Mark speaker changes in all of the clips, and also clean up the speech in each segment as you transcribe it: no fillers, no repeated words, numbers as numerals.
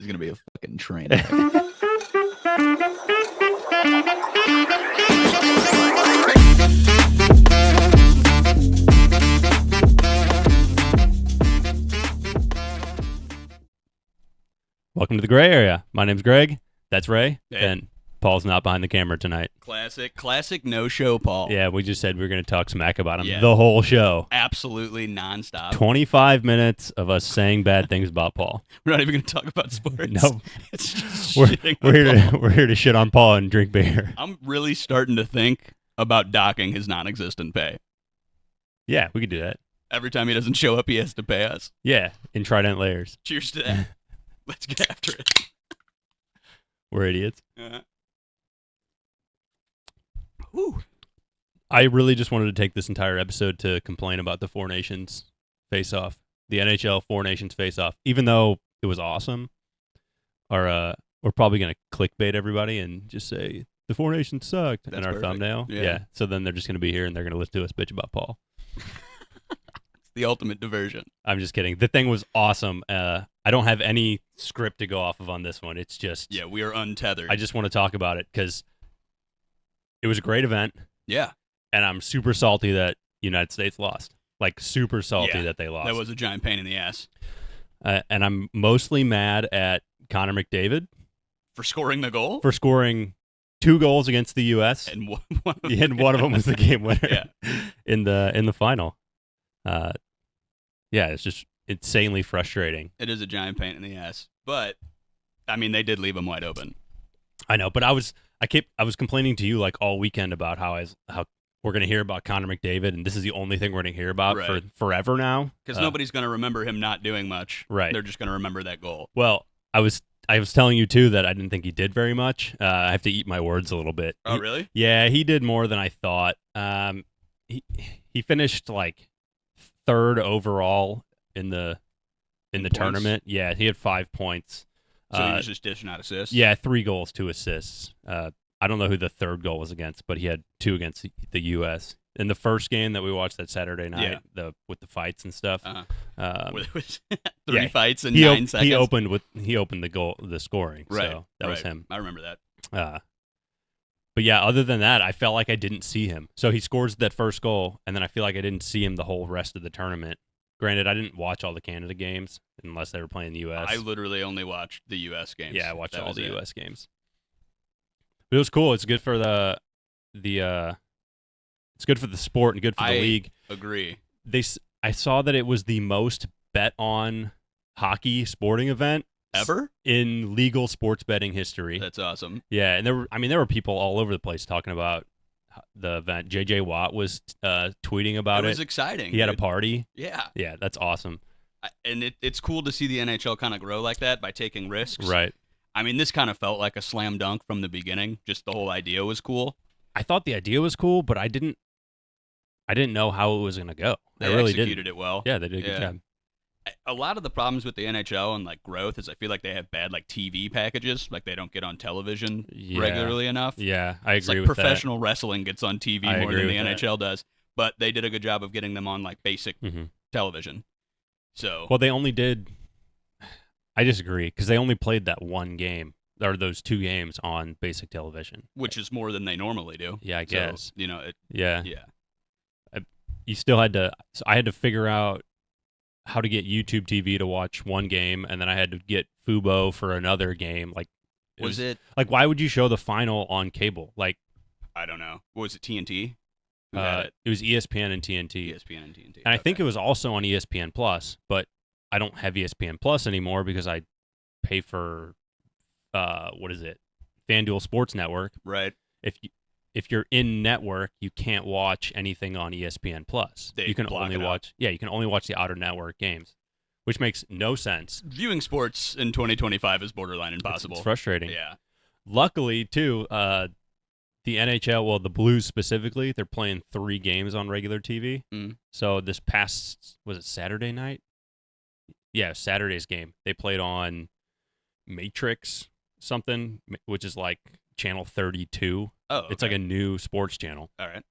Speaker 1: It's gonna be a fucking train wreck.
Speaker 2: Welcome to the gray area. My name's Greg. That's Ray.
Speaker 1: Hey.
Speaker 2: And Paul's not behind the camera tonight.
Speaker 1: Classic no-show Paul.
Speaker 2: Yeah, we just said we were going to talk smack about him
Speaker 1: Yeah.
Speaker 2: the whole show.
Speaker 1: Absolutely nonstop.
Speaker 2: 25 minutes of us saying bad things about Paul.
Speaker 1: We're not even going to talk about sports.
Speaker 2: No.
Speaker 1: It's just
Speaker 2: We're
Speaker 1: shitting on Paul.
Speaker 2: we're here to shit on Paul and drink beer.
Speaker 1: I'm really starting to think about docking his non-existent pay.
Speaker 2: Yeah, we could do that.
Speaker 1: Every time he doesn't show up, he has to pay us.
Speaker 2: Yeah, in Trident Layers.
Speaker 1: Cheers to that. Let's get after it.
Speaker 2: We're idiots.
Speaker 1: Whew.
Speaker 2: I really just wanted to take this entire episode to complain about the Four Nations face-off. The NHL Four Nations face-off. Even though it was awesome, we're probably going to clickbait everybody and just say, the Four Nations sucked in our
Speaker 1: perfect.
Speaker 2: thumbnail.
Speaker 1: Yeah.
Speaker 2: So then they're just going to be here and they're going to listen to us bitch about Paul.
Speaker 1: It's the ultimate diversion.
Speaker 2: I'm just kidding. The thing was awesome. I don't have any script to go off of on this one. It's just,
Speaker 1: Yeah, we are untethered.
Speaker 2: I just want to talk about it because it was a great event.
Speaker 1: Yeah,
Speaker 2: And I'm super salty that United States lost. Like, super salty
Speaker 1: Yeah,
Speaker 2: that they lost.
Speaker 1: that was a giant pain in the ass.
Speaker 2: And I'm mostly mad at Connor McDavid
Speaker 1: For scoring the goal?
Speaker 2: for scoring 2 goals against the U.S.
Speaker 1: And one
Speaker 2: And one of them was the game winner
Speaker 1: Yeah.
Speaker 2: in the final. Yeah, it's just insanely frustrating.
Speaker 1: It is a giant pain in the ass. But, I mean, they did leave him wide open.
Speaker 2: I know, but I was complaining to you like all weekend about how we're going to hear about Connor McDavid, and this is the only thing we're going to hear about for
Speaker 1: Right.
Speaker 2: forever now.
Speaker 1: Because nobody's going to remember him not doing much.
Speaker 2: Right.
Speaker 1: They're just going to remember that goal.
Speaker 2: Well, I was telling you too that I didn't think he did very much. I have to eat my words a little bit.
Speaker 1: Oh, really?
Speaker 2: Yeah, he did more than I thought. He finished like 3rd overall in the
Speaker 1: Points?
Speaker 2: tournament. Yeah, he had 5 points.
Speaker 1: So he was just dishing out assists?
Speaker 2: Yeah, 3 goals, 2 assists. I don't know who the 3rd goal was against, but he had 2 against the U.S. In the first game that we watched that Saturday night, with the fights and stuff.
Speaker 1: It was 3 fights in
Speaker 2: he
Speaker 1: 9 seconds.
Speaker 2: He opened the scoring.
Speaker 1: Right.
Speaker 2: So that was him.
Speaker 1: I remember that.
Speaker 2: But yeah, other than that, I felt like I didn't see him. So he scores that first goal, and then I feel like I didn't see him the whole rest of the tournament. Granted, I didn't watch all the Canada games unless they were playing the U.S.
Speaker 1: I literally only watched the U.S. games.
Speaker 2: Yeah, I watched
Speaker 1: That
Speaker 2: all
Speaker 1: was
Speaker 2: the
Speaker 1: it.
Speaker 2: U.S. games. But it was cool. It's good for it's good for the sport and good for the league.
Speaker 1: Agree.
Speaker 2: I saw that it was the most bet on hockey sporting event
Speaker 1: Ever?
Speaker 2: in legal sports betting history.
Speaker 1: That's awesome.
Speaker 2: Yeah, and there were people all over the place talking about the event. J.J. Watt was tweeting about it.
Speaker 1: It was exciting.
Speaker 2: He had a
Speaker 1: dude.
Speaker 2: party.
Speaker 1: Yeah.
Speaker 2: Yeah, that's awesome.
Speaker 1: And it's cool to see the NHL kind of grow like that by taking risks.
Speaker 2: Right.
Speaker 1: I mean, this kind of felt like a slam dunk from the beginning. Just the whole idea was cool.
Speaker 2: I thought the idea was cool, but I didn't know how it was going to go.
Speaker 1: They
Speaker 2: I really
Speaker 1: executed
Speaker 2: didn't.
Speaker 1: it well.
Speaker 2: Yeah, they did a good job.
Speaker 1: A lot of the problems with the NHL and like growth is I feel like they have bad like TV packages. Like they don't get on television regularly enough.
Speaker 2: Yeah, I
Speaker 1: It's
Speaker 2: agree
Speaker 1: like
Speaker 2: with
Speaker 1: professional wrestling gets on TV
Speaker 2: I
Speaker 1: more
Speaker 2: agree
Speaker 1: than the
Speaker 2: with that.
Speaker 1: NHL does. But they did a good job of getting them on like basic
Speaker 2: that.
Speaker 1: television. So
Speaker 2: Well, they only did. I disagree because they only played that one game or those 2 games on basic television.
Speaker 1: which is more than they normally do.
Speaker 2: Yeah, I
Speaker 1: So,
Speaker 2: guess.
Speaker 1: yeah.
Speaker 2: You still had to. So I had to figure out how to get YouTube TV to watch one game, and then I had to get Fubo for another game. Like,
Speaker 1: Was it?
Speaker 2: like why would you show the final on cable? Like,
Speaker 1: I don't know. Was it TNT? Who had it?
Speaker 2: it was ESPN and TNT.
Speaker 1: ESPN and TNT.
Speaker 2: And I think it was also on ESPN Plus, but I don't have ESPN Plus anymore because I pay for what is it? FanDuel Sports Network.
Speaker 1: right.
Speaker 2: If you're in network, you can't watch anything on ESPN Plus.
Speaker 1: They
Speaker 2: You can
Speaker 1: block
Speaker 2: only
Speaker 1: it out.
Speaker 2: watch you can only watch the outer network games, which makes no sense.
Speaker 1: Viewing sports in 2025 is borderline impossible.
Speaker 2: It's frustrating.
Speaker 1: Yeah.
Speaker 2: Luckily, too, the NHL, well, the Blues specifically, they're playing 3 games on regular TV.
Speaker 1: Mm.
Speaker 2: So this past, was it Saturday night? Yeah, Saturday's game. They played on Matrix something, which is like channel 32.
Speaker 1: Oh, okay.
Speaker 2: It's like a new sports channel.
Speaker 1: All right.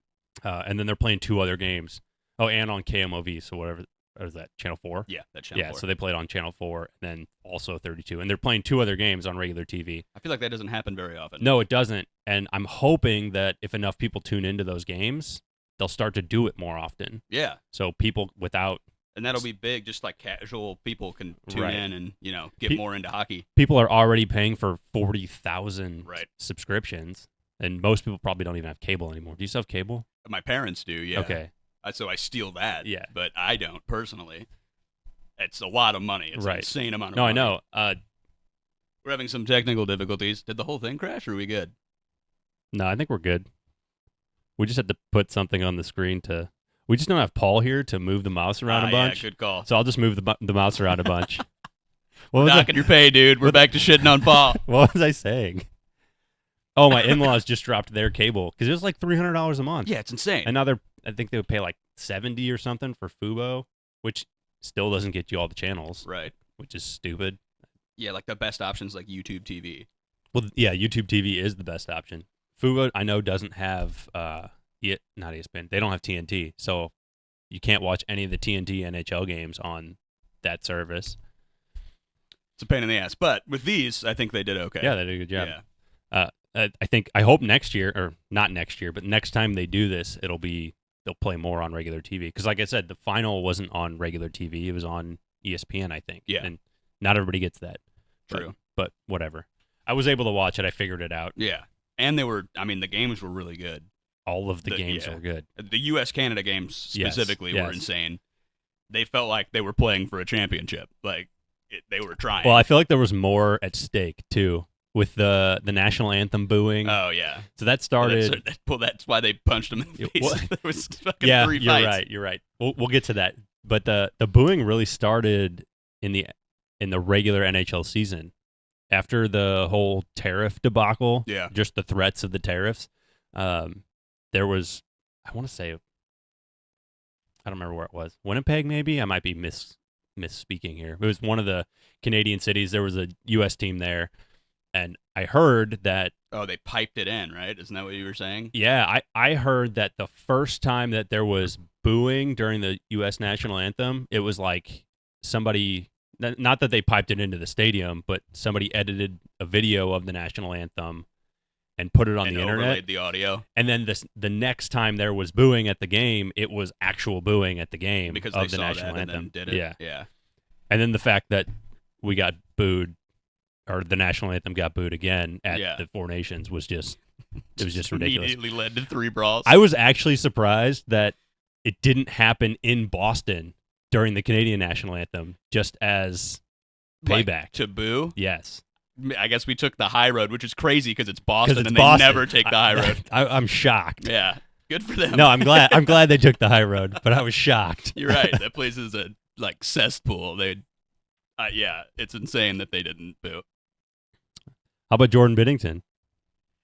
Speaker 2: And then they're playing 2 other games. Oh, and on KMOV, so whatever what is that, Channel 4?
Speaker 1: Yeah, that Channel 4.
Speaker 2: So they played on Channel 4 and then also 32. And they're playing 2 other games on regular TV.
Speaker 1: I feel like that doesn't happen very often.
Speaker 2: No, it doesn't. And I'm hoping that if enough people tune into those games, they'll start to do it more often.
Speaker 1: Yeah.
Speaker 2: So people without...
Speaker 1: And that'll be big, just like casual people can tune
Speaker 2: Right.
Speaker 1: in and, get more into hockey.
Speaker 2: People are already paying for 40,000
Speaker 1: Right.
Speaker 2: subscriptions. And most people probably don't even have cable anymore. Do you still have cable?
Speaker 1: My parents do, yeah.
Speaker 2: Okay.
Speaker 1: So I steal that.
Speaker 2: Yeah.
Speaker 1: But I don't, personally. It's a lot of money. It's an insane amount of
Speaker 2: No,
Speaker 1: money.
Speaker 2: I know.
Speaker 1: We're having some technical difficulties. Did the whole thing crash, or are we good?
Speaker 2: No, I think we're good. We just had to put something on the screen to... We just don't have Paul here to move the mouse around a bunch.
Speaker 1: Yeah, good call.
Speaker 2: So I'll just move the mouse around a bunch.
Speaker 1: Knocking your pay, dude. We're back to shitting on Paul.
Speaker 2: What was I saying? Oh, my in-laws just dropped their cable because it was like $300 a month.
Speaker 1: Yeah, it's insane.
Speaker 2: And now I think they would pay like $70 or something for Fubo, which still doesn't get you all the channels.
Speaker 1: Right.
Speaker 2: Which is stupid.
Speaker 1: Yeah, like the best option's like YouTube TV.
Speaker 2: Well, yeah, YouTube TV is the best option. Fubo, I know, doesn't have not ESPN. They don't have TNT, so you can't watch any of the TNT NHL games on that service.
Speaker 1: It's a pain in the ass, but with these, I think they did okay.
Speaker 2: Yeah, they did a good job.
Speaker 1: Yeah.
Speaker 2: I hope next year, or not next year, but next time they do this, they'll play more on regular TV. Because like I said, the final wasn't on regular TV. It was on ESPN, I think.
Speaker 1: Yeah.
Speaker 2: And not everybody gets that.
Speaker 1: True.
Speaker 2: But whatever. I was able to watch it. I figured it out.
Speaker 1: Yeah. And the games were really good.
Speaker 2: All of the games were good.
Speaker 1: The U.S.-Canada games specifically were
Speaker 2: Yes.
Speaker 1: insane. They felt like they were playing for a championship. Like, they were trying.
Speaker 2: Well, I feel like there was more at stake, too, with the national anthem booing.
Speaker 1: Oh, yeah.
Speaker 2: So that started...
Speaker 1: That's why they punched him in the face.
Speaker 2: What?
Speaker 1: There was fucking 3 fights.
Speaker 2: You're right. We'll get to that. But the booing really started in the regular NHL season. After the whole tariff debacle, just the threats of the tariffs, there was, I want to say, I don't remember where it was. Winnipeg, maybe? I might be misspeaking here. It was one of the Canadian cities. There was a U.S. team there, and I heard that...
Speaker 1: Oh, they piped it in, right? Isn't that what you were saying?
Speaker 2: Yeah, I heard that the first time that there was booing during the U.S. national anthem, it was like somebody... Not that they piped it into the stadium, but somebody edited a video of the national anthem and put it on the internet.
Speaker 1: Overlaid the audio.
Speaker 2: And then the next time there was booing at the game, it was actual booing at the game
Speaker 1: because
Speaker 2: of
Speaker 1: they
Speaker 2: the
Speaker 1: saw
Speaker 2: national
Speaker 1: that
Speaker 2: anthem.
Speaker 1: And then did it. Yeah.
Speaker 2: And then the fact that we got booed, or the national anthem got booed again at the Four Nations was just ridiculous.
Speaker 1: Immediately led to 3 brawls.
Speaker 2: I was actually surprised that it didn't happen in Boston during the Canadian national anthem, just as payback.
Speaker 1: Like, to boo?
Speaker 2: Yes.
Speaker 1: I guess we took the high road, which is crazy because it's Boston and
Speaker 2: Boston.
Speaker 1: they never take the high road.
Speaker 2: I'm shocked.
Speaker 1: Yeah. Good for them.
Speaker 2: No, I'm glad they took the high road, but I was shocked.
Speaker 1: You're right. That place is a cesspool. It's insane that they didn't boo.
Speaker 2: How about Jordan Binnington?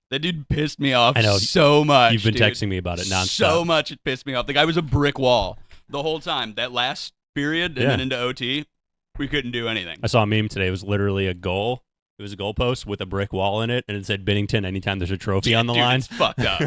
Speaker 1: That dude pissed me off
Speaker 2: I know,
Speaker 1: so much.
Speaker 2: You've been texting me about it nonstop.
Speaker 1: So much it pissed me off. The guy was a brick wall the whole time. That last period and then into OT, we couldn't do anything.
Speaker 2: I saw a meme today. It was literally a goal. It was a goalpost with a brick wall in it, and it said Binnington anytime there's a trophy on the line.
Speaker 1: It's fucked up.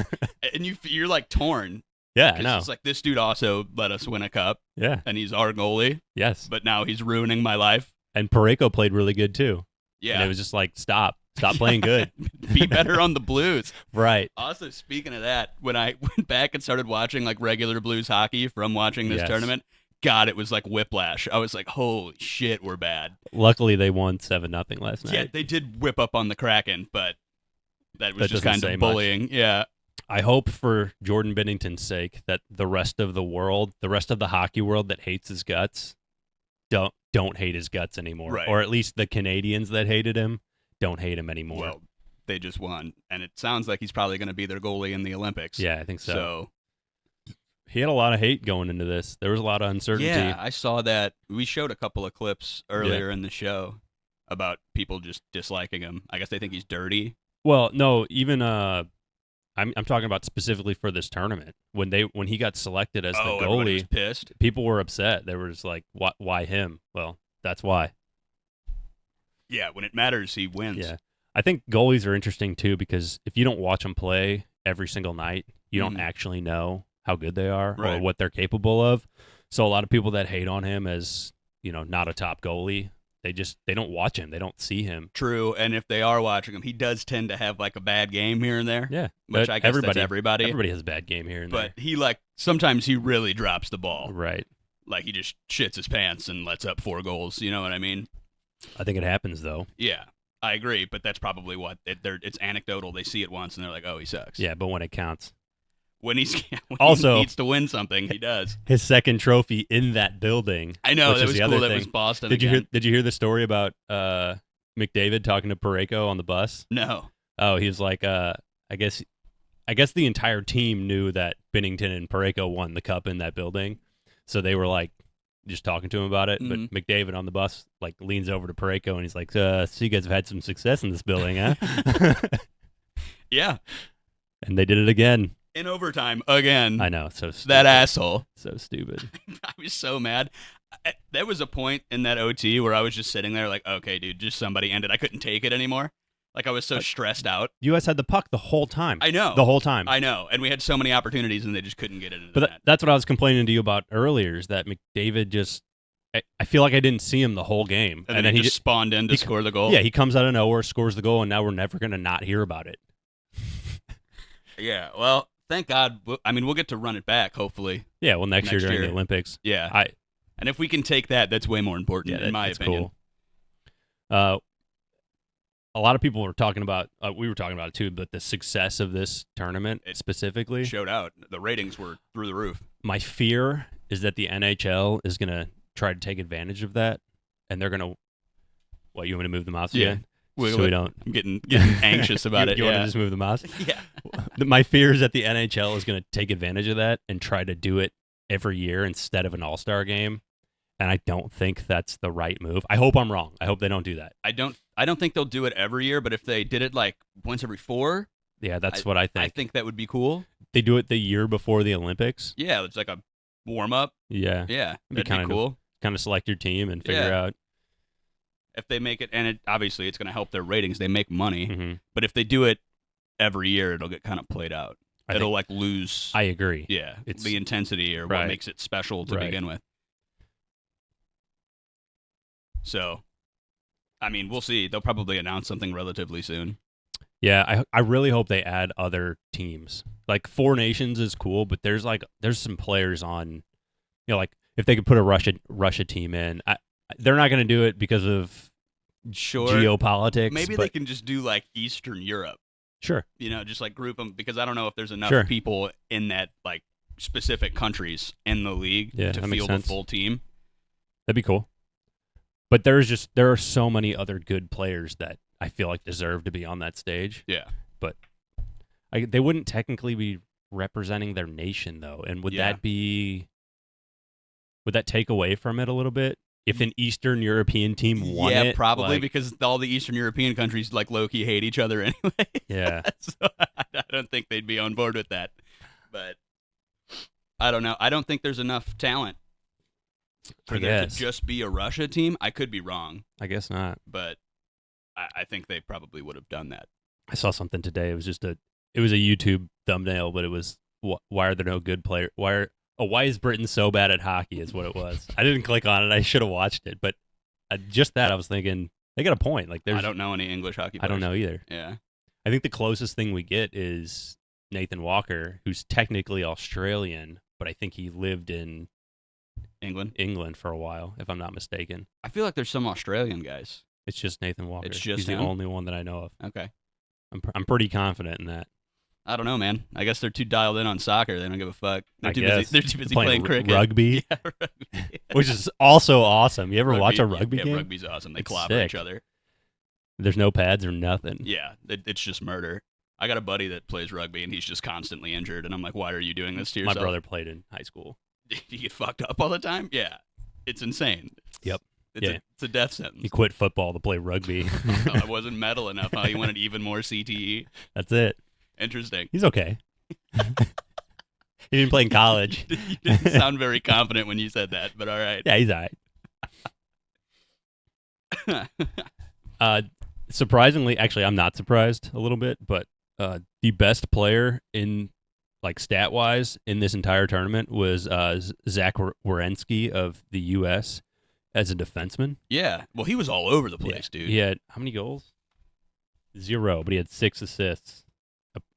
Speaker 1: And you're like torn.
Speaker 2: Yeah, I know.
Speaker 1: It's like, this dude also let us win a cup.
Speaker 2: Yeah.
Speaker 1: And he's our goalie.
Speaker 2: Yes.
Speaker 1: But now he's ruining my life.
Speaker 2: And Parayko played really good too.
Speaker 1: Yeah.
Speaker 2: And it was just like, stop playing good.
Speaker 1: Be better on the Blues.
Speaker 2: Right.
Speaker 1: Also, speaking of that, when I went back and started watching like regular Blues hockey from watching this tournament, God, it was like whiplash. I was like, holy shit, we're bad.
Speaker 2: Luckily, they won 7-0 last night.
Speaker 1: Yeah, they did whip up on the Kraken, but that was just
Speaker 2: doesn't
Speaker 1: kind
Speaker 2: say
Speaker 1: of bullying.
Speaker 2: much.
Speaker 1: Yeah.
Speaker 2: I hope for Jordan Binnington's sake that the rest of the world, the rest of the hockey world that hates his guts, don't hate his guts anymore.
Speaker 1: Right.
Speaker 2: Or at least the Canadians that hated him don't hate him anymore.
Speaker 1: Well, they just won, and it sounds like he's probably going to be their goalie in the Olympics.
Speaker 2: Yeah, I think so. He had a lot of hate going into this. There was a lot of uncertainty.
Speaker 1: Yeah, I saw that. We showed a couple of clips earlier in the show about people just disliking him. I guess they think he's dirty.
Speaker 2: Well, no, even I'm talking about specifically for this tournament. When he got selected as the goalie,
Speaker 1: was pissed.
Speaker 2: People were upset. They were just like, why him? Well, that's why.
Speaker 1: Yeah, when it matters, he wins.
Speaker 2: Yeah. I think goalies are interesting too because if you don't watch them play every single night, you don't actually know how good they are or what they're capable of. So a lot of people that hate on him as, not a top goalie, they don't watch him. They don't see him.
Speaker 1: True, and if they are watching him, he does tend to have like a bad game here and there.
Speaker 2: Yeah,
Speaker 1: which I guess that's everybody.
Speaker 2: Everybody has a bad game here and there.
Speaker 1: But he sometimes he really drops the ball.
Speaker 2: Right.
Speaker 1: Like he just shits his pants and lets up 4 goals. You know what I mean?
Speaker 2: I think it happens though.
Speaker 1: Yeah, I agree. But that's probably what it's anecdotal. They see it once and they're like, "Oh, he sucks."
Speaker 2: Yeah, but when it counts,
Speaker 1: when he
Speaker 2: also
Speaker 1: needs to win something, he does.
Speaker 2: His second trophy in that building.
Speaker 1: I know,
Speaker 2: which
Speaker 1: that
Speaker 2: is
Speaker 1: was
Speaker 2: the
Speaker 1: cool.
Speaker 2: other
Speaker 1: That
Speaker 2: thing.
Speaker 1: was Boston.
Speaker 2: Did you hear the story about McDavid talking to Parayko on the bus?
Speaker 1: No.
Speaker 2: Oh, he was like, I guess the entire team knew that Binnington and Parayko won the cup in that building, so they were like just talking to him about it.
Speaker 1: Mm-hmm.
Speaker 2: But McDavid on the bus like leans over to Parayko and he's like, "So you guys have had some success in this building, huh?"
Speaker 1: Yeah.
Speaker 2: And they did it again.
Speaker 1: In overtime again.
Speaker 2: I know, so stupid.
Speaker 1: That asshole.
Speaker 2: So stupid.
Speaker 1: I was so mad. There was a point in that OT where I was just sitting there like, okay, dude, just somebody end it. I couldn't take it anymore. Like I was so stressed out.
Speaker 2: U.S. had the puck the whole time.
Speaker 1: I know.
Speaker 2: The whole time.
Speaker 1: I know. And we had so many opportunities and they just couldn't get it into
Speaker 2: But
Speaker 1: that.
Speaker 2: That's what I was complaining to you about earlier, is that McDavid just, I feel like I didn't see him the whole game.
Speaker 1: And then he just spawned in to score the goal.
Speaker 2: Yeah, he comes out of nowhere, scores the goal, and now we're never going to not hear about it.
Speaker 1: Yeah, well, thank God. I mean, we'll get to run it back, hopefully.
Speaker 2: Yeah, well, next year during the Olympics.
Speaker 1: Yeah. And if we can take that, that's way more important, in my opinion.
Speaker 2: Cool. A lot of people were talking about, we were talking about it too, but the success of this tournament specifically
Speaker 1: showed out. The ratings were through the roof.
Speaker 2: My fear is that the NHL is going to try to take advantage of that, and they're going to, what, you want me to move the mouse again? So we don't.
Speaker 1: I'm getting anxious about it.
Speaker 2: You want to just move the mouse?
Speaker 1: Yeah.
Speaker 2: My fear is that the NHL is going to take advantage of that and try to do it every year instead of an all-star game. And I don't think that's the right move. I hope I'm wrong. I hope they don't do that.
Speaker 1: I don't think they'll do it every year, but if they did it like once every 4,
Speaker 2: yeah, that's what I think.
Speaker 1: I think that would be cool.
Speaker 2: They do it the year before the Olympics.
Speaker 1: Yeah, it's like a warm up.
Speaker 2: Yeah,
Speaker 1: that'd be cool.
Speaker 2: Kind of select your team and figure out
Speaker 1: if they make it, and obviously it's going to help their ratings. They make money,
Speaker 2: mm-hmm.
Speaker 1: but if they do it every year, it'll get kind of played out. It'll like lose.
Speaker 2: I agree.
Speaker 1: Yeah, it's the intensity or what makes it special to begin with. So, I mean, we'll see. They'll probably announce something relatively soon.
Speaker 2: Yeah, I really hope they add other teams. Like 4 Nations is cool, but there's some players on, like if they could put a Russia team in, they're not going to do it because of geopolitics.
Speaker 1: Maybe they can just do like Eastern Europe.
Speaker 2: Sure.
Speaker 1: Just like group them, because I don't know if there's enough people in that like specific countries in the league to field a full team.
Speaker 2: That'd be cool. But there are so many other good players that I feel like deserve to be on that stage.
Speaker 1: Yeah.
Speaker 2: But they wouldn't technically be representing their nation, though. And would that take away from it a little bit? If an Eastern European team won it?
Speaker 1: Yeah, probably, because all the Eastern European countries like low-key hate each other anyway.
Speaker 2: Yeah.
Speaker 1: So I don't think they'd be on board with that. But I don't know. I don't think there's enough talent for there to just be a Russia team. I could be wrong.
Speaker 2: I guess not.
Speaker 1: But I think they probably would have done that.
Speaker 2: I saw something today. It was a YouTube thumbnail, but it was, why are there no good players? Why is Britain so bad at hockey is what it was. I didn't click on it. I should have watched it. But just that, I was thinking, they got a point. Like, I
Speaker 1: don't know any English hockey players.
Speaker 2: I don't know either.
Speaker 1: Yeah.
Speaker 2: I think the closest thing we get is Nathan Walker, who's technically Australian, but I think he lived in England for a while, if I'm not mistaken.
Speaker 1: I feel like there's some Australian guys.
Speaker 2: It's just Nathan Walker. He's
Speaker 1: him?
Speaker 2: The only one that I know of.
Speaker 1: Okay.
Speaker 2: I'm pretty confident in that.
Speaker 1: I don't know, man. I guess they're too dialed in on soccer. They don't give a fuck. They're too busy
Speaker 2: playing
Speaker 1: cricket.
Speaker 2: Rugby.
Speaker 1: Yeah, rugby.
Speaker 2: Which is also awesome. You ever watch a rugby game?
Speaker 1: Yeah, rugby's awesome. They clobber each other.
Speaker 2: There's no pads or nothing.
Speaker 1: Yeah, it's just murder. I got a buddy that plays rugby, and he's just constantly injured. And I'm like, why are you doing this to yourself?
Speaker 2: My brother played in high school.
Speaker 1: You get fucked up all the time? Yeah. It's insane.
Speaker 2: Yep.
Speaker 1: It's a death sentence.
Speaker 2: He quit football to play rugby.
Speaker 1: I wasn't metal enough. He wanted even more CTE.
Speaker 2: That's it.
Speaker 1: Interesting.
Speaker 2: He's okay. He didn't play in college.
Speaker 1: You didn't sound very confident when you said that, but all right.
Speaker 2: Yeah, he's all right. Surprisingly, actually, I'm not surprised a little bit, but the best player in like stat wise in this entire tournament was Zach Werenski of the U.S. as a defenseman.
Speaker 1: Yeah. Well, he was all over the place, dude.
Speaker 2: He had how many goals? 0, but he had 6 assists,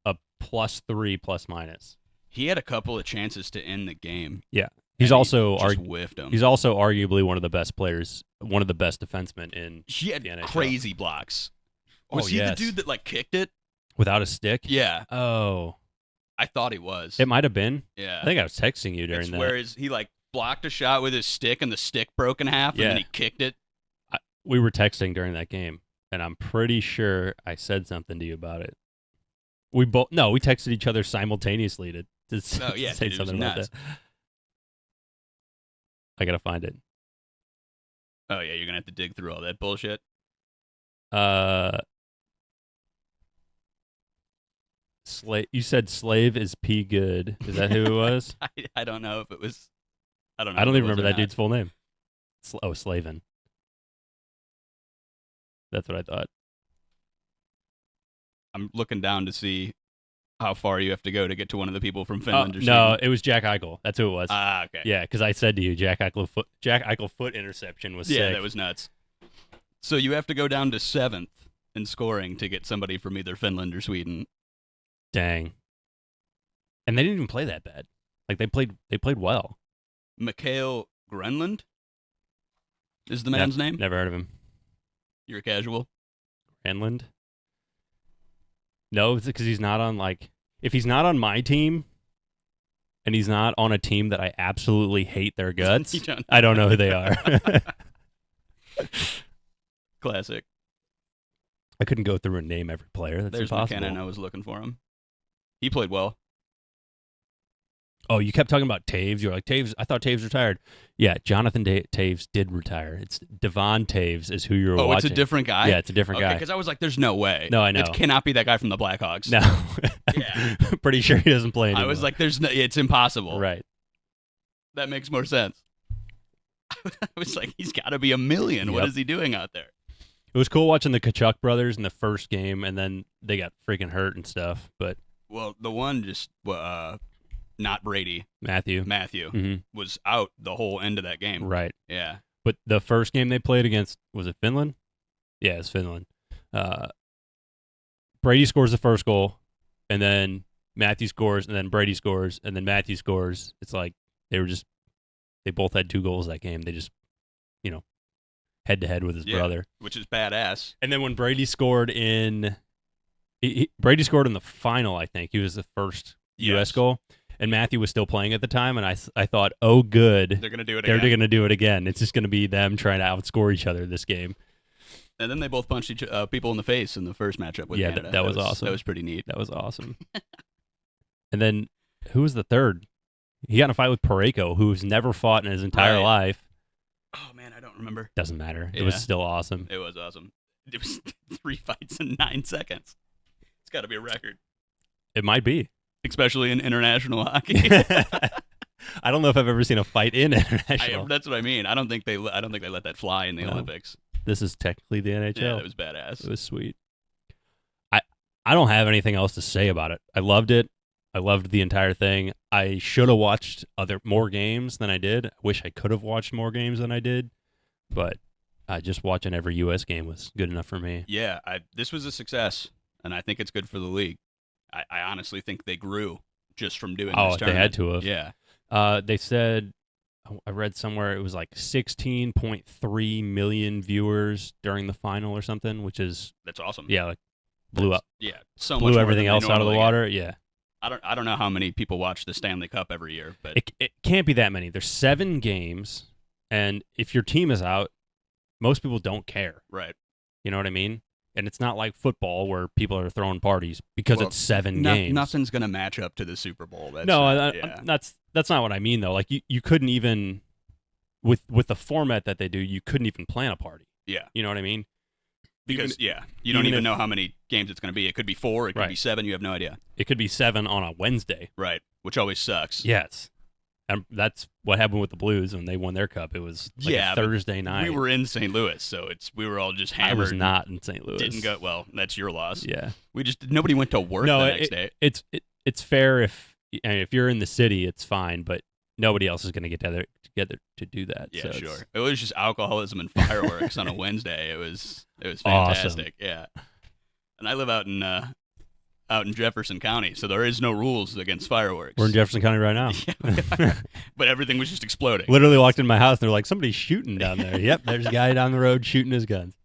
Speaker 2: a +3 plus minus.
Speaker 1: He had a couple of chances to end the game.
Speaker 2: Yeah, he's also
Speaker 1: whiffed them.
Speaker 2: He's also arguably one of the best players, one of the best defensemen in
Speaker 1: he had
Speaker 2: the NHL.
Speaker 1: Crazy blocks. Was he the dude that like kicked it
Speaker 2: without a stick?
Speaker 1: Yeah.
Speaker 2: Oh,
Speaker 1: I thought he was.
Speaker 2: it might have been.
Speaker 1: Yeah.
Speaker 2: I think I was texting you during that.
Speaker 1: Where he like blocked a shot with his stick and the stick broke in half, and then he kicked it.
Speaker 2: We were texting during that game, and I'm pretty sure I said something to you about it. We texted each other simultaneously to say something about that. I gotta find it.
Speaker 1: Oh yeah, you're gonna have to dig through all that bullshit.
Speaker 2: You said Slave is P good. Is that who it was?
Speaker 1: I don't know if it was. I don't know.
Speaker 2: I don't even remember that dude's full name. Slavin. That's what I thought.
Speaker 1: I'm looking down to see how far you have to go to get to one of the people from Finland. Or
Speaker 2: no, it was Jack Eichel. That's who it was.
Speaker 1: Ah, okay.
Speaker 2: Yeah, because I said to you, Jack Eichel foot interception was sick.
Speaker 1: Yeah, that was nuts. So you have to go down to 7th in scoring to get somebody from either Finland or Sweden.
Speaker 2: Dang. And they didn't even play that bad. Like they played well.
Speaker 1: Mikael Grenland is the man's name?
Speaker 2: Never heard of him.
Speaker 1: You're a casual?
Speaker 2: Grenland? No, it's because he's not on if he's not on my team and he's not on a team that I absolutely hate their guts, I don't know who they are.
Speaker 1: Classic.
Speaker 2: I couldn't go through and name every player. That's
Speaker 1: There's
Speaker 2: impossible.
Speaker 1: McKinnon. I was looking for him. He played well.
Speaker 2: Oh, you kept talking about Taves. You were like, Taves, I thought Taves retired. Yeah, Jonathan Taves did retire. It's Devon Taves is who you were watching.
Speaker 1: Oh, it's a different guy?
Speaker 2: Yeah, it's a different guy.
Speaker 1: Because I was like, there's no way.
Speaker 2: No, I know.
Speaker 1: It cannot be that guy from the Blackhawks.
Speaker 2: No.
Speaker 1: Yeah.
Speaker 2: Pretty sure he doesn't play anymore.
Speaker 1: I was like, it's impossible.
Speaker 2: Right.
Speaker 1: That makes more sense. I was like, he's got to be $1 million. Yep. What is he doing out there?
Speaker 2: It was cool watching the Tkachuk brothers in the first game, and then they got freaking hurt and stuff. But
Speaker 1: the one just not Brady.
Speaker 2: Matthew
Speaker 1: was out the whole end of that game.
Speaker 2: Right.
Speaker 1: Yeah.
Speaker 2: But the first game they played against, was it Finland? Yeah, it's Finland. Brady scores the first goal, and then Matthew scores, and then Brady scores, and then Matthew scores. It's like they both had 2 goals that game. They just, head-to-head with his brother.
Speaker 1: Which is badass.
Speaker 2: And then when Brady scored Brady scored in the final, I think. He was the first U.S. goal. And Matthew was still playing at the time, and I thought, oh, good.
Speaker 1: They're going to do it again.
Speaker 2: They're going to do it again. It's just going to be them trying to outscore each other this game.
Speaker 1: And then they both punched people in the face in the first matchup with Canada.
Speaker 2: That was awesome.
Speaker 1: That was pretty neat.
Speaker 2: That was awesome. And then, who was the third? He got in a fight with Parayko, who's never fought in his entire life.
Speaker 1: Oh, man, I don't remember.
Speaker 2: Doesn't matter.
Speaker 1: Yeah.
Speaker 2: It was still awesome.
Speaker 1: It was awesome. It was 3 fights in 9 seconds. It's got to be a record.
Speaker 2: It might be.
Speaker 1: Especially in international hockey.
Speaker 2: I don't know if I've ever seen a fight in international.
Speaker 1: That's what I mean. I don't think they let that fly in the Olympics.
Speaker 2: This is technically the NHL.
Speaker 1: Yeah, it was badass.
Speaker 2: It was sweet. I don't have anything else to say about it. I loved it. I loved the entire thing. I should have watched more games than I did. I wish I could have watched more games than I did, but just watching every U.S. game was good enough for me.
Speaker 1: Yeah, this was a success, and I think it's good for the league. I honestly think they grew just from doing this tournament.
Speaker 2: They had to have.
Speaker 1: Yeah.
Speaker 2: They said, I read somewhere it was like 16.3 million viewers during the final or something,
Speaker 1: that's awesome.
Speaker 2: Yeah, like blew up.
Speaker 1: Yeah, so
Speaker 2: blew
Speaker 1: much
Speaker 2: everything else out of the water. Yeah.
Speaker 1: I don't know how many people watch the Stanley Cup every year, but
Speaker 2: it can't be that many. There's 7 games, and if your team is out, most people don't care.
Speaker 1: Right.
Speaker 2: You know what I mean? And it's not like football where people are throwing parties because it's 7 games.
Speaker 1: Nothing's going to match up to the Super Bowl.
Speaker 2: That's not what I mean, though. Like, you couldn't even, with the format that they do, you couldn't even plan a party.
Speaker 1: Yeah.
Speaker 2: You know what I mean?
Speaker 1: Because, you don't even know how many games it's going to be. It could be 4, it could be 7, you have no idea.
Speaker 2: It could be 7 on a Wednesday.
Speaker 1: Right, which always sucks.
Speaker 2: Yes. And that's what happened with the Blues when they won their cup. It was like a Thursday night.
Speaker 1: We were in St. Louis, so we were all just hammered.
Speaker 2: I was not in St. Louis.
Speaker 1: Didn't go well. That's your loss.
Speaker 2: Yeah,
Speaker 1: nobody went to work the next day.
Speaker 2: It's fair if I mean, if you're in the city, it's fine, but nobody else is going to get together to do that.
Speaker 1: Yeah,
Speaker 2: so
Speaker 1: sure. It was just alcoholism and fireworks on a Wednesday. It was fantastic.
Speaker 2: Awesome.
Speaker 1: Yeah. And I live out in Jefferson County, so there is no rules against fireworks.
Speaker 2: We're in Jefferson County right now.
Speaker 1: Yeah, but everything was just exploding.
Speaker 2: Literally walked in my house and they're like, somebody's shooting down there. Yep, there's a guy down the road shooting his guns.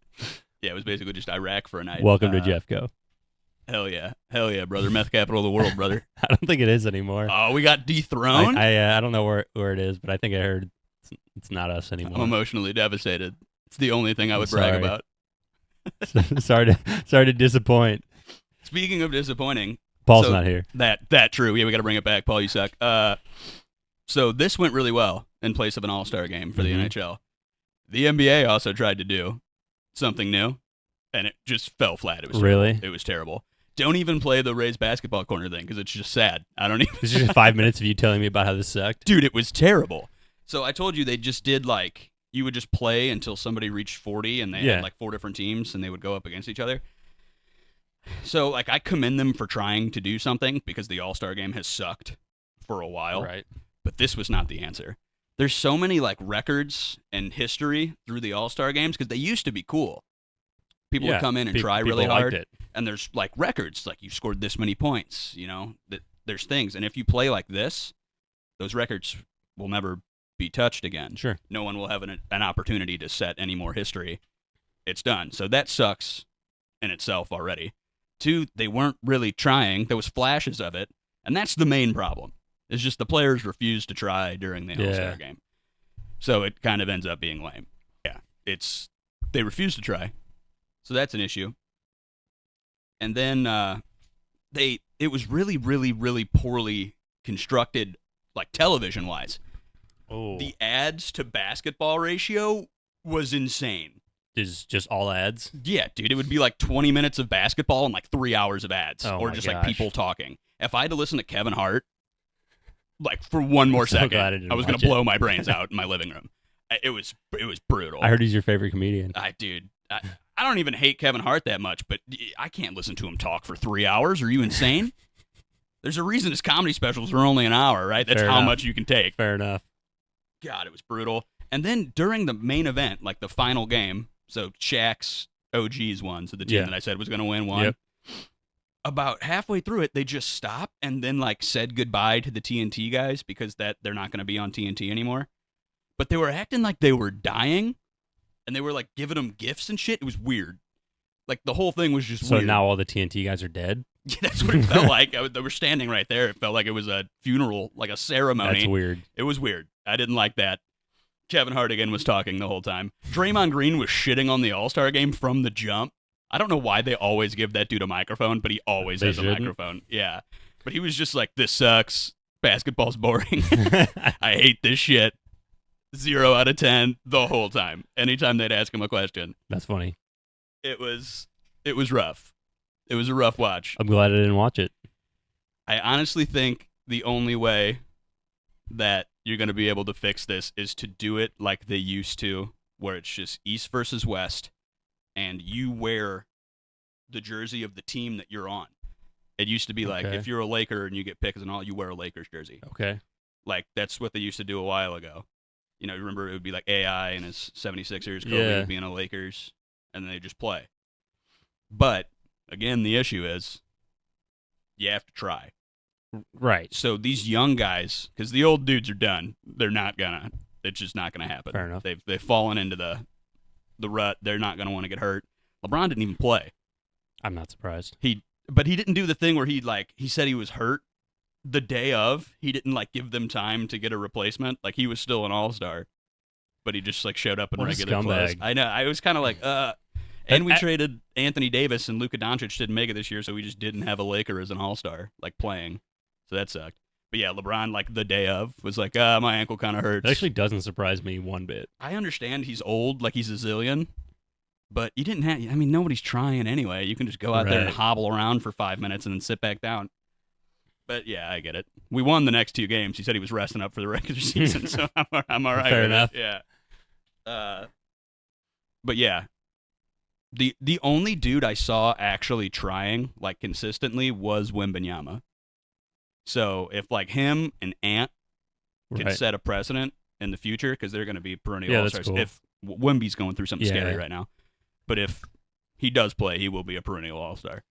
Speaker 1: Yeah, it was basically just Iraq for a night.
Speaker 2: Welcome to Jeffco.
Speaker 1: Hell yeah, brother. Meth capital of the world, brother.
Speaker 2: I don't think it is anymore.
Speaker 1: Oh, we got dethroned?
Speaker 2: I don't know where it is, but I think I heard it's not us anymore.
Speaker 1: I'm emotionally devastated. It's the only thing I would brag about.
Speaker 2: sorry to disappoint.
Speaker 1: Speaking of disappointing,
Speaker 2: Paul's not here.
Speaker 1: That true. Yeah, we got to bring it back. Paul, you suck. So this went really well in place of an all-star game for the NHL. The NBA also tried to do something new, and it just fell flat. It was
Speaker 2: really?
Speaker 1: Terrible. It was terrible. Don't even play the Rays basketball corner thing because it's just sad. I don't even.
Speaker 2: This is just 5 minutes of you telling me about how this sucked.
Speaker 1: Dude, it was terrible. So I told you they just did like you would just play until somebody reached 40, and they had like 4 different teams, and they would go up against each other. So like I commend them for trying to do something because the All-Star game has sucked for a while.
Speaker 2: Right.
Speaker 1: But this was not the answer. There's so many like records and history through the All-Star games because they used to be cool. People would come in and try really hard, and there's like records, like you scored this many points. You know, that there's things, and if you play like this, those records will never be touched again.
Speaker 2: Sure,
Speaker 1: no one will have an opportunity to set any more history. It's done. So that sucks in itself already. 2, they weren't really trying. There was flashes of it, and that's the main problem. It's just the players refused to try during the All-Star game, so it kind of ends up being lame. Yeah, they refused to try. So that's an issue. And then it was really, really, really poorly constructed, like television-wise.
Speaker 2: Oh.
Speaker 1: The ads to basketball ratio was insane.
Speaker 2: Is just all ads?
Speaker 1: Yeah, dude. It would be like 20 minutes of basketball and like 3 hours of ads.
Speaker 2: Oh
Speaker 1: or just
Speaker 2: gosh.
Speaker 1: Like people talking. If I had to listen to Kevin Hart, like for one more second, I was going to blow my brains out in my living room. It was brutal.
Speaker 2: I heard he's your favorite comedian.
Speaker 1: I don't even hate Kevin Hart that much, but I can't listen to him talk for 3 hours. Are you insane? There's a reason his comedy specials are only an hour, right? That's how much you can take.
Speaker 2: Fair enough.
Speaker 1: God, it was brutal. And then during the main event, like the final game, so Shaq's OGs won, so the team that I said was going to win won.
Speaker 2: Yep.
Speaker 1: About halfway through it, they just stopped and then like said goodbye to the TNT guys because they're not going to be on TNT anymore. But they were acting like they were dying. And they were, like, giving them gifts and shit. It was weird. Like, the whole thing was just weird.
Speaker 2: So now all the TNT guys are dead?
Speaker 1: Yeah, that's what it felt like. They were standing right there. It felt like it was a funeral, like a ceremony.
Speaker 2: That's weird.
Speaker 1: It was weird. I didn't like that. Kevin Hart again was talking the whole time. Draymond Green was shitting on the All-Star game from the jump. I don't know why they always give that dude a microphone, but he always has a microphone. Yeah. But he was just like, this sucks. Basketball's boring. I hate this shit. 0 out of 10 the whole time. Anytime they'd ask him a question.
Speaker 2: That's funny.
Speaker 1: It was rough. It was a rough watch.
Speaker 2: I'm glad I didn't watch it.
Speaker 1: I honestly think the only way that you're going to be able to fix this is to do it like they used to, where it's just East versus West, and you wear the jersey of the team that you're on. It used to be like, if you're a Laker and you get picked and all, you wear a Lakers jersey.
Speaker 2: Okay.
Speaker 1: Like, that's what they used to do a while ago. You know, remember it would be like AI and his 76ers, Kobe would be in a Lakers, and then they just play. But, again, the issue is you have to try.
Speaker 2: Right.
Speaker 1: So these young guys, because the old dudes are done, it's just not going to happen.
Speaker 2: Fair enough.
Speaker 1: They've fallen into the rut. They're not going to want to get hurt. LeBron didn't even play.
Speaker 2: I'm not surprised.
Speaker 1: But he didn't do the thing where he said he was hurt. The day of, he didn't give them time to get a replacement. Like, he was still an all-star, but he just showed up in regular clothes. I know. I was kind of like, And we traded Anthony Davis, and Luka Doncic didn't make it this year, so we just didn't have a Laker as an all-star playing. So that sucked. But yeah, LeBron the day of was like, my ankle kind of hurts.
Speaker 2: It actually doesn't surprise me one bit.
Speaker 1: I understand he's old, he's a zillion, but you didn't have. I mean, nobody's trying anyway. You can just go out there and hobble around for 5 minutes and then sit back down. But yeah, I get it. We won the next 2 games. He said he was resting up for the regular season, so I'm all right.
Speaker 2: Fair enough.
Speaker 1: Yeah. But yeah, the only dude I saw actually trying consistently was Wembanyama. So if like him and Ant can
Speaker 2: Right.
Speaker 1: set a precedent in the future, because they're going to be perennial
Speaker 2: Yeah,
Speaker 1: all
Speaker 2: that's
Speaker 1: stars.
Speaker 2: cool.
Speaker 1: If Wemby's going through something scary
Speaker 2: Yeah.
Speaker 1: right now, but if he does play, he will be a perennial all star.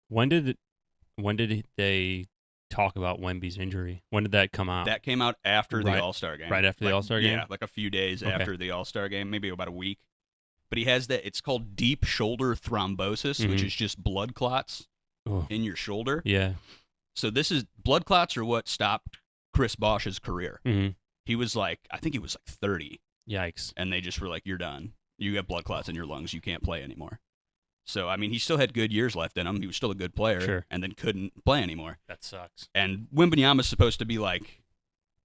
Speaker 2: When did they talk about Wemby's injury? When did that come out?
Speaker 1: That came out after the
Speaker 2: Right.
Speaker 1: All Star game.
Speaker 2: Right after the
Speaker 1: Like,
Speaker 2: All-Star game?
Speaker 1: Yeah, like a few days
Speaker 2: Okay.
Speaker 1: after the All Star game, maybe about a week. But he has that. It's called deep shoulder thrombosis, which
Speaker 2: Mhm.
Speaker 1: is just blood clots
Speaker 2: Oh,
Speaker 1: in your shoulder.
Speaker 2: yeah.
Speaker 1: So this is blood clots are what stopped Chris Bosh's career.
Speaker 2: hmm
Speaker 1: He was like, I think he was like 30,
Speaker 2: Yikes.
Speaker 1: and they just were like, "You're done. You have blood clots in your lungs. You can't play anymore." So I mean, he still had good years left in him. He was still a good player,
Speaker 2: Sure.
Speaker 1: and then couldn't play anymore.
Speaker 2: That sucks.
Speaker 1: And Wembanyama's supposed to be like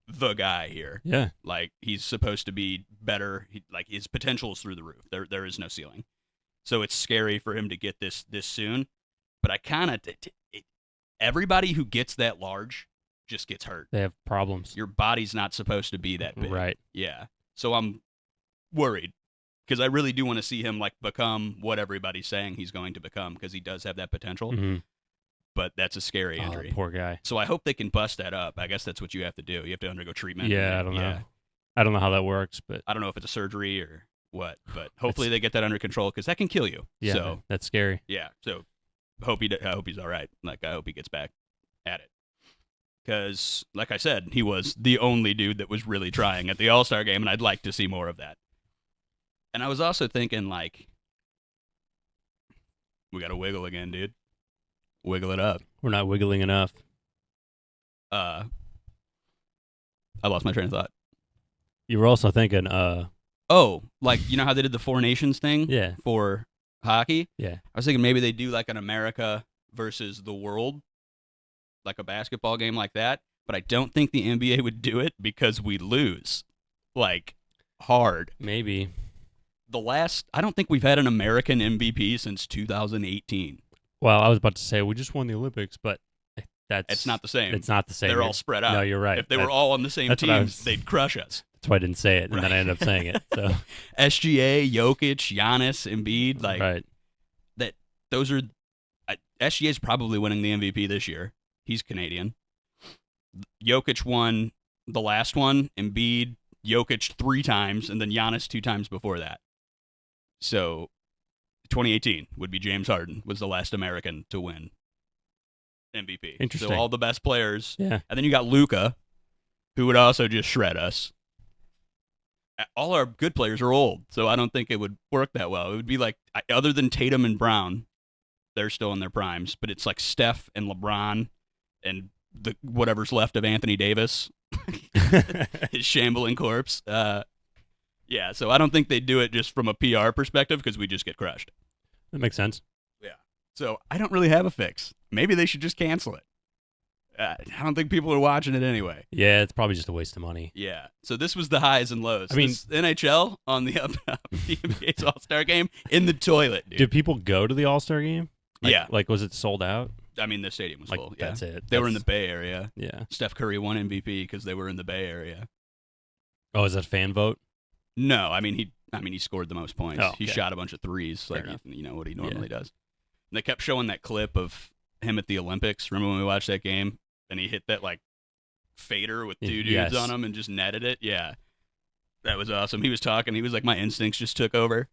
Speaker 1: the guy here.
Speaker 2: Yeah.
Speaker 1: Like he's supposed to be better. Like his potential is through the roof. There is no ceiling. So it's scary for him to get this soon. But I kind of everybody who gets that large just gets hurt.
Speaker 2: They have problems.
Speaker 1: Your body's not supposed to be that big.
Speaker 2: Right.
Speaker 1: Yeah. So I'm worried because I really do want to see him like become what everybody's saying he's going to become because he does have that potential.
Speaker 2: hmm
Speaker 1: But that's a scary
Speaker 2: Oh,
Speaker 1: injury.
Speaker 2: poor guy.
Speaker 1: So I hope they can bust that up. I guess that's what you have to do. You have to undergo treatment.
Speaker 2: Yeah, I don't know. I don't know how that works, but
Speaker 1: I don't know if it's a surgery or what, but hopefully they get that under control because that can kill you.
Speaker 2: yeah,
Speaker 1: So
Speaker 2: that's scary.
Speaker 1: yeah. So I hope he's all right. Like I hope he gets back at it. Because, like I said, he was the only dude that was really trying at the All-Star game, and I'd like to see more of that. And I was also thinking, like, we got to wiggle again, dude. Wiggle it up.
Speaker 2: We're not wiggling enough.
Speaker 1: I lost my train of thought.
Speaker 2: You were also thinking,
Speaker 1: Oh, like, you know how they did the Four Nations thing
Speaker 2: yeah,
Speaker 1: for hockey?
Speaker 2: yeah.
Speaker 1: I was thinking maybe they do, like, an America versus the world, like a basketball game like that. But I don't think the NBA would do it because we lose, like, hard.
Speaker 2: Maybe.
Speaker 1: I don't think we've had an American MVP since 2018.
Speaker 2: Well, I was about to say we just won the Olympics, but
Speaker 1: It's not the same.
Speaker 2: It's not the same.
Speaker 1: They're all spread out.
Speaker 2: No, you're right.
Speaker 1: If they were all on the same
Speaker 2: that's what I
Speaker 1: teams,
Speaker 2: was-
Speaker 1: they'd crush us.
Speaker 2: That's why I didn't say it, and then
Speaker 1: Right.
Speaker 2: I ended up saying it. So
Speaker 1: SGA, Jokic, Giannis, Embiid, like
Speaker 2: right.
Speaker 1: that. Those are SGA is probably winning the MVP this year. He's Canadian. Jokic won the last one. Embiid, Jokic 3 times, and then Giannis 2 times before that. So 2018 would be James Harden was the last American to win MVP.
Speaker 2: Interesting.
Speaker 1: So all the best players.
Speaker 2: Yeah.
Speaker 1: And then you got Luka, who would also just shred us. All our good players are old, so I don't think it would work that well. It would be like, other than Tatum and Brown, they're still in their primes, but it's like Steph and LeBron and the whatever's left of Anthony Davis, his shambling corpse. Yeah, so I don't think they do it just from a PR perspective because we just get crushed.
Speaker 2: That makes sense.
Speaker 1: Yeah. So I don't really have a fix. Maybe they should just cancel it. I don't think people are watching it anyway.
Speaker 2: Yeah, it's probably just a waste of money.
Speaker 1: Yeah. So this was the highs and lows.
Speaker 2: I mean-
Speaker 1: This NHL on the the NBA's All-Star game in the toilet, dude.
Speaker 2: Did people go to the All-Star game? Like,
Speaker 1: Yeah.
Speaker 2: Like, was it sold out?
Speaker 1: I mean, the stadium was
Speaker 2: Like,
Speaker 1: full. Yeah.
Speaker 2: that's it.
Speaker 1: They were in the Bay Area.
Speaker 2: Yeah.
Speaker 1: Steph Curry won MVP because they were in the Bay Area.
Speaker 2: Oh, is that a fan vote?
Speaker 1: No, I mean he scored the most points.
Speaker 2: Oh,
Speaker 1: He
Speaker 2: okay.
Speaker 1: shot a bunch of threes,
Speaker 2: Fair
Speaker 1: like
Speaker 2: enough.
Speaker 1: you know what he normally does. And they kept showing that clip of him at the Olympics. Remember when we watched that game and he hit that like fader with 2 dudes
Speaker 2: Yes.
Speaker 1: on him and just netted it? Yeah, that was awesome. He was talking. He was like, my instincts just took over.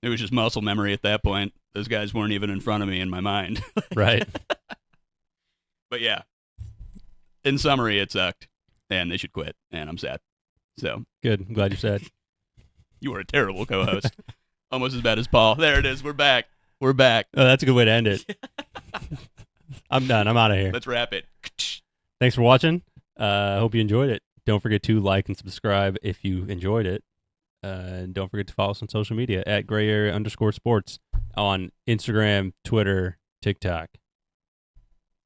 Speaker 1: It was just muscle memory at that point. Those guys weren't even in front of me in my mind.
Speaker 2: Right.
Speaker 1: But yeah, in summary, it sucked, and they should quit. And I'm sad. So
Speaker 2: Good. I'm glad you said.
Speaker 1: you were a terrible co-host, almost as bad as Paul. There it is. We're back. We're back.
Speaker 2: Oh, that's a good way to end it. I'm done. I'm out of here.
Speaker 1: Let's wrap it.
Speaker 2: Thanks for watching. I hope you enjoyed it. Don't forget to like and subscribe if you enjoyed it. And don't forget to follow us on social media at @grayarea_sports on Instagram, Twitter, TikTok.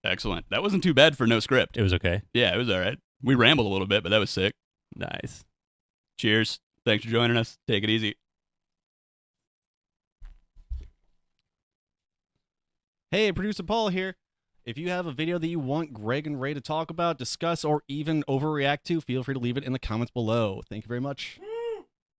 Speaker 1: Excellent. That wasn't too bad for no script.
Speaker 2: It was okay.
Speaker 1: Yeah, it was all right. We rambled a little bit, but that was sick.
Speaker 2: Nice.
Speaker 1: Cheers. Thanks for joining us. Take it easy.
Speaker 3: Hey, producer Paul here. If you have a video that you want Greg and Ray to talk about, discuss, or even overreact to, feel free to leave it in the comments below. Thank you very much.